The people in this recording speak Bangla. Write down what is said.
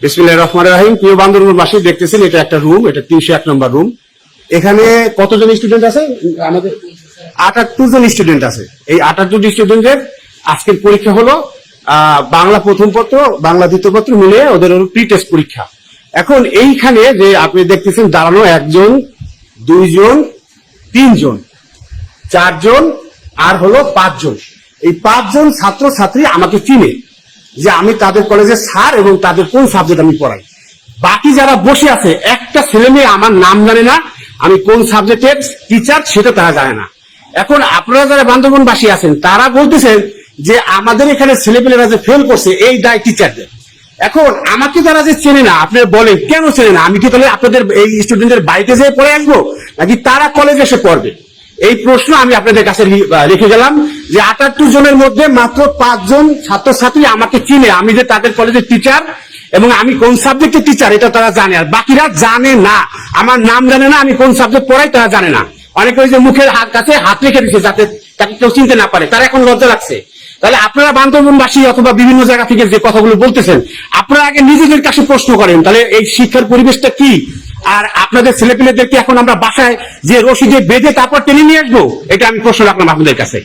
বিসমিল্লাহির রহমানির রহিম। প্রিয় বান্দরবানবাসী, দেখতেছেন এটা একটা রুম, এটা 301 নম্বর রুম। এখানে কতজন স্টুডেন্ট আছে? আমাদের 78 জন স্টুডেন্ট আছে। এই 78 স্টুডেন্টের আজকের পরীক্ষা হলো বাংলা প্রথম পত্র, বাংলা দ্বিতীয় পত্র মিলিয়ে ওদের প্রি টেস্ট পরীক্ষা। এখন এইখানে যে আপনি দেখতেছেন দাঁড়ানো 1 জন, 2 জন, 3 জন, 4 জন আর হলো 5 জন। এই 5 জন ছাত্র ছাত্রী আমাকে চিনে যে আমি তাদের কলেজের স্যার এবং তাদের কোন সাবজেক্ট আমি পড়াই। বাকি যারা বসে আছে একটা ছেলে মেয়ে আমার নাম জানে না, আমি কোন সাবজেক্টের টিচার সেটা তারা জানে না। এখন আপনারা যারা বান্দরবানবাসী আছেন তারা বলতেছেন যে আমাদের এখানে ছেলেপেলেরা যে ফেল করছে এই দায় টিচারদের। এখন আমাকে তারা যে চেনে না, আপনারা বলেন কেন চেনে না? আমি কি তাহলে আপনাদের এই স্টুডেন্টের বাড়িতে যেয়ে পড়ে আসবো নাকি তারা কলেজে এসে পড়বে? এই প্রশ্ন আমি আপনাদের কাছে রেখে গেলাম যে 78 জনের মধ্যে মাত্র 5 জন ছাত্রছাত্রী আমাকে চিনে, আমি যে তাদের কলেজের টিচার এবং আমি কোন সাবজেক্টের টিচার এটা তারা জানে, আর বাকিরা জানে না। আমার নাম জানে না, আমি কোন সাবজেক্ট পড়াই তারা জানে না। অনেকে ওই যে মুখের কাছে হাত রেখে দিচ্ছে যাতে তাকে কেউ চিনতে না পারে, তারা এখন লজ্জা লাগছে। তাহলে আপনারা বান্দরবানবাসী অথবা বিভিন্ন জায়গা থেকে যে কথাগুলো বলতেছেন, আপনারা আগে নিজেদের কাছে প্রশ্ন করেন তাহলে এই শিক্ষার পরিবেশটা কি। আর আপনাদের ছেলেপেলেদেরকে এখন আমরা বাসায় যে রশি দিয়ে বেঁধে তারপর টেনে নিয়ে আসবো, এটা আমি প্রশ্ন রাখলাম আপনাদের কাছে।